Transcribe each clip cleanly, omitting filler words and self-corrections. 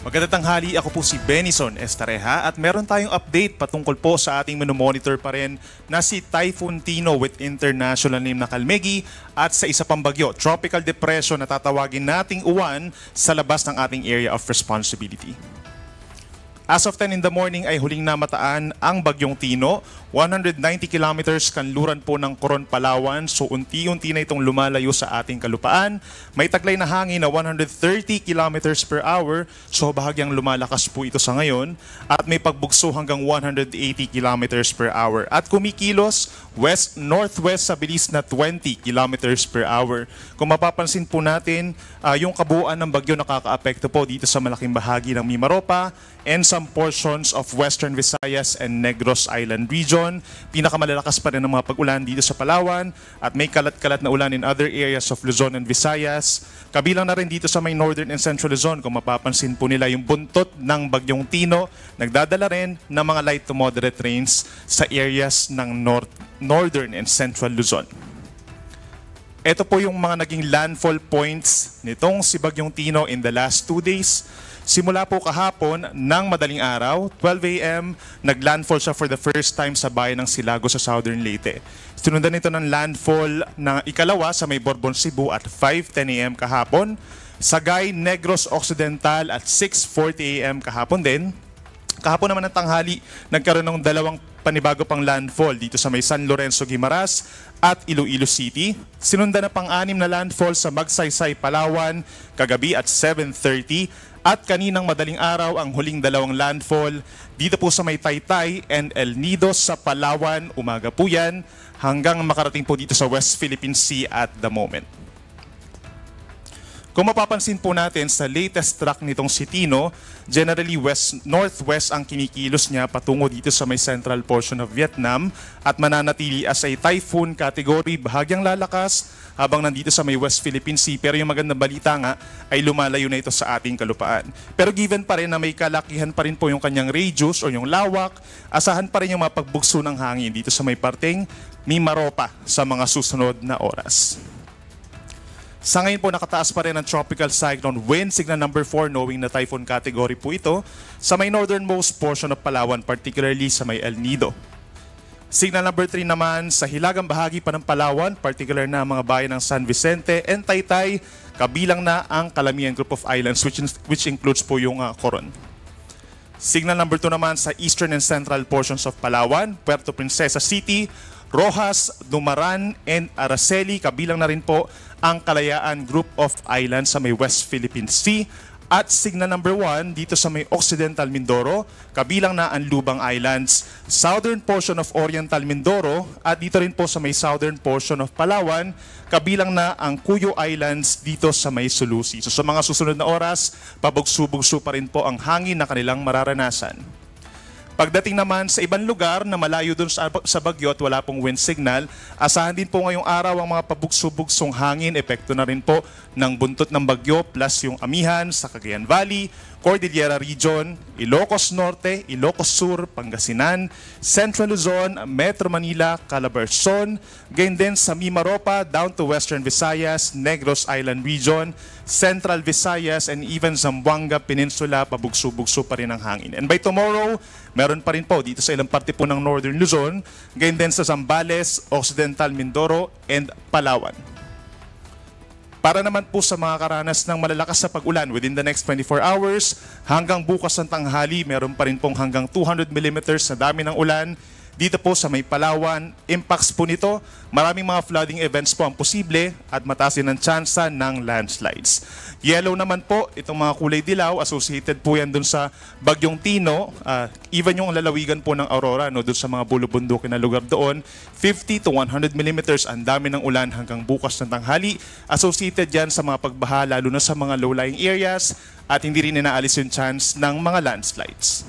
Magandang tanghali, ako po si Benison Estareja at meron tayong update patungkol po sa ating monitor pa rin na si Typhoon Tino with international name na Kalmegi at sa isa pang bagyo, tropical depression na tatawagin nating uwan sa labas ng ating area of responsibility. As of 10 in the morning ay huling namataan ang Bagyong Tino. 190 kilometers kanluran po ng Coron, Palawan. So unti-unti na itong lumalayo sa ating kalupaan. May taglay na hangin na 130 kilometers per hour. So bahagyang lumalakas po ito sa ngayon. At may pagbugso hanggang 180 kilometers per hour. At kumikilos west-northwest sa bilis na 20 kilometers per hour. Kung mapapansin po natin, yung kabuuan ng bagyo nakakaapekto po dito sa malaking bahagi ng Mimaropa and some portions of Western Visayas and Negros Island region. Pinakamalalakas pa rin ang mga pag-ulan dito sa Palawan at may kalat-kalat na ulan in other areas of Luzon and Visayas. Kabilang na rin dito sa may Northern and Central Luzon. Kung mapapansin po nila yung buntot ng Bagyong Tino, nagdadala rin ng mga light to moderate rains sa areas ng Northern and Central Luzon. Ito po yung mga naging landfall points nitong si Bagyong Tino in the last 2 days. Simula po kahapon ng madaling araw, 12 a.m., naglandfall siya for the first time sa bayan ng Silago sa Southern Leyte. Sinundan ito ng landfall na ikalawa sa may Borbon, Cebu at 5:10 a.m. kahapon. Sagay, Negros Occidental at 6:40 a.m. kahapon din. Kahapon naman ng tanghali, nagkaroon ng dalawang panibago pang landfall dito sa may San Lorenzo, Guimaras at Iloilo City. Sinundan na pang-anim na landfall sa Magsaysay, Palawan, kagabi at 7:30. At kaninang madaling araw ang huling dalawang landfall dito po sa may Taytay and El Nido sa Palawan. Umaga po yan hanggang makarating po dito sa West Philippine Sea at the moment. Kung mapapansin po natin sa latest track nitong si Tino, generally west-northwest ang kinikilos niya patungo dito sa may central portion of Vietnam at mananatili as a typhoon category, bahagyang lalakas habang nandito sa may West Philippine Sea. Pero yung magandang balita nga ay lumalayo na ito sa ating kalupaan. Pero given pa rin na may kalakihan pa rin po yung kanyang radius o yung lawak, asahan pa rin yung mapagbugso ng hangin dito sa may parteng Mimaropa sa mga susunod na oras. Sa ngayon po nakataas pa rin ang tropical cyclone wind signal number 4 knowing na typhoon category po ito sa may northernmost portion of Palawan, particularly sa may El Nido. Signal number 3 naman sa hilagang bahagi pa ng Palawan, particular na mga bayan ng San Vicente and Taytay, kabilang na ang Calamian Group of Islands which includes po yung Coron. Signal number 2 naman sa eastern and central portions of Palawan, Puerto Princesa City, Rojas, Dumaran, and Araceli. Kabilang na rin po ang Kalayaan Group of Islands sa may West Philippine Sea. At signal number 1 dito sa may Occidental Mindoro, kabilang na ang Lubang Islands, southern portion of Oriental Mindoro, at dito rin po sa may southern portion of Palawan, kabilang na ang Cuyo Islands dito sa may Sulusi. So sa mga susunod na oras, pabugso-bugso pa rin po ang hangin na kanilang mararanasan. Pagdating naman sa ibang lugar na malayo dun sa bagyo at wala pong wind signal, asahan din po ngayong araw ang mga pabugso-bugsong hangin, epekto na rin po ng buntot ng bagyo plus yung amihan sa Cagayan Valley, Cordillera Region, Ilocos Norte, Ilocos Sur, Pangasinan, Central Luzon, Metro Manila, Calabarzon, gayon din sa Mimaropa down to Western Visayas, Negros Island Region, Central Visayas, and even Zamboanga Peninsula, pabugso-bugso pa rin ang hangin. And by tomorrow, meron pa rin po dito sa ilang parte po ng Northern Luzon, gayon din sa Zambales, Occidental Mindoro, and Palawan. Para naman po sa mga karanas ng malalakas na pag-ulan within the next 24 hours, hanggang bukas ng tanghali, meron pa rin pong hanggang 200 millimeters na dami ng ulan. Dito po sa may Palawan, impacts po nito, maraming mga flooding events po ang posible at mataas din ang tsansa ng landslides. Yellow naman po, itong mga kulay dilaw, associated po yan dun sa Bagyong Tino, even yung lalawigan po ng Aurora, no, dun sa mga bulubundukin na lugar doon, 50 to 100 millimeters ang dami ng ulan hanggang bukas ng tanghali, associated yan sa mga pagbaha, lalo na sa mga low-lying areas, at hindi rin inaalis yung chance ng mga landslides.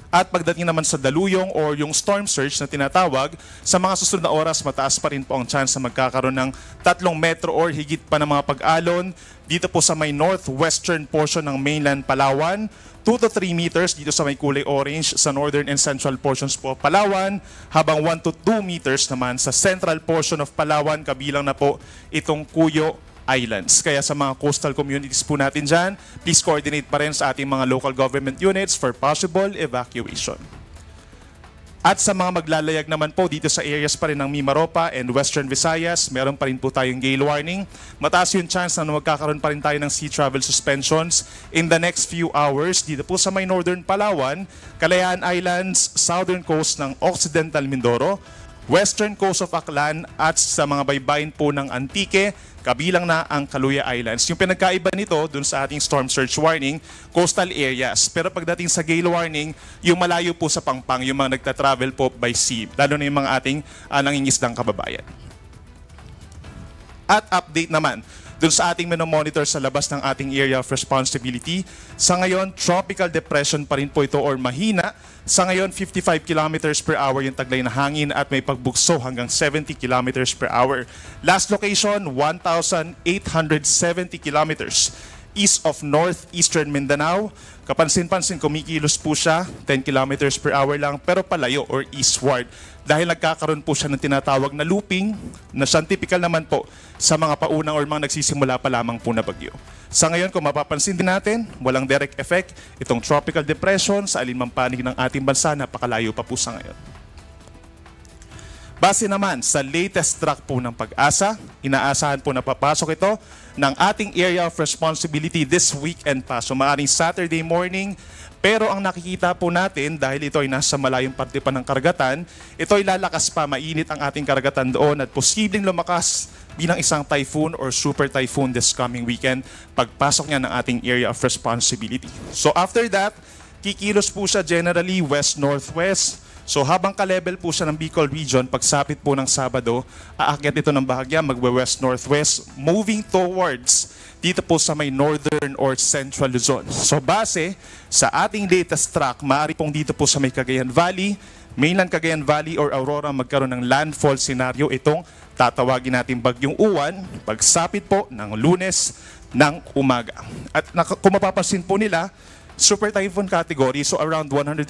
At pagdating naman sa daluyong or yung storm surge na tinatawag, sa mga susunod na oras mataas pa rin po ang chance na magkakaroon ng 3 metro or higit pa ng mga pag-alon dito po sa may northwestern portion ng mainland Palawan, 2 to 3 meters dito sa may kulay orange sa northern and central portions po of Palawan, habang 1 to 2 meters naman sa central portion of Palawan, kabilang na po itong Cuyo islands. Kaya sa mga coastal communities po natin dyan, please coordinate pa rin sa ating mga local government units for possible evacuation. At sa mga maglalayag naman po dito sa areas pa rin ng Mimaropa and Western Visayas, meron pa rin po tayong gale warning. Mataas yung chance na magkakaroon pa rin tayo ng sea travel suspensions in the next few hours dito po sa may Northern Palawan, Kalayaan Islands, southern coast ng Occidental Mindoro, western coast of Aklan at sa mga baybayin po ng Antique, kabilang na ang Kaluya Islands. Yung pinagkaiba nito dun sa ating storm surge warning, coastal areas. Pero pagdating sa gale warning, yung malayo po sa Pangpang, yung mga nagta-travel po by sea, lalo na yung mga ating nangingisdang kababayan. At update naman, dun sa ating minomonitor sa labas ng ating area of responsibility, sa ngayon, tropical depression pa rin po ito or mahina. Sa ngayon, 55 kilometers per hour yung taglay na hangin at may pagbugso hanggang 70 kilometers per hour. Last location, 1,870 kilometers east of northeastern Mindanao. Kapansin-pansin, kumikilos po siya, 10 kilometers per hour lang, pero palayo or eastward. Dahil nagkakaroon po siya ng tinatawag na looping, na siyang typical naman po sa mga paunang or mga nagsisimula pa lamang po na bagyo. Sa ngayon, kung mapapansin din natin, walang direct effect itong tropical depression sa alinmang panig ng ating bansa, napakalayo pa po sa ngayon. Base naman sa latest track po ng Pag-asa, inaasahan po na papasok ito ng ating area of responsibility this weekend pa. So maaaring Saturday morning, pero ang nakikita po natin dahil ito ay nasa malayong parte pa ng karagatan, ito ay lalakas pa, mainit ang ating karagatan doon at posibleng lumakas bilang isang typhoon or super typhoon this coming weekend pagpasok niya ng ating area of responsibility. So after that, kikilos po siya generally west-northwest. So habang ka-level po siya ng Bicol region, pagsapit po ng Sabado, aakyat ito ng bahagya, magwe-west-northwest, moving towards dito po sa may northern or central Luzon. So base sa ating latest track, maaari pong dito po sa may Cagayan Valley, mainland Cagayan Valley or Aurora magkaroon ng landfall scenario itong tatawagin natin Bagyong Uwan, pagsapit po ng Lunes ng umaga. At kung mapapansin po nila, super typhoon category, so around 185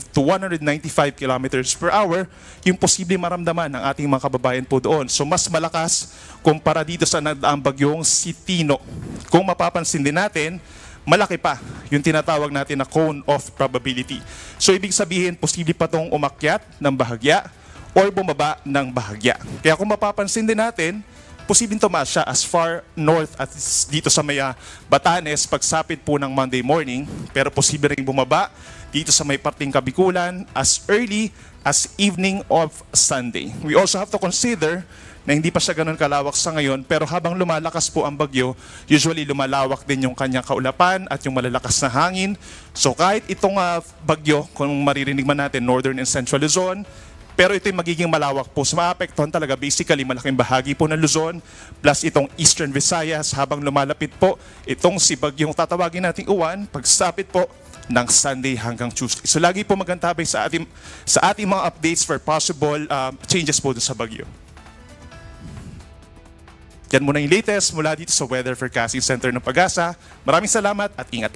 to 195 kilometers per hour, yung posibleng maramdaman ng ating mga kababayan po doon. So mas malakas kumpara dito sa nagdaang bagyong si Tino. Kung mapapansin din natin, malaki pa yung tinatawag natin na cone of probability. So ibig sabihin, posible pa itong umakyat ng bahagya or bumaba ng bahagya. Kaya kung mapapansin din natin, posibleng tumaas siya as far north at dito sa may Batanes pagsapit po ng Monday morning, pero posible ring bumaba dito sa may parting Kabikulan as early as evening of Sunday. We also have to consider na hindi pa siya ganun kalawak sa ngayon, pero habang lumalakas po ang bagyo, usually lumalawak din yung kanyang kaulapan at yung malalakas na hangin. So kahit itong bagyo, kung maririnig man natin, northern and central Luzon, pero ito'y magiging malawak po. So maapektuhan talaga basically malaking bahagi po ng Luzon plus itong Eastern Visayas habang lumalapit po itong si bagyong tatawagin nating Uwan pagsapit po ng Sunday hanggang Tuesday. So lagi po magantabay sa ating mga updates for possible changes po sa bagyo. Yan muna yung latest mula dito sa Weather Forecasting Center ng Pag-asa. Maraming salamat at ingat.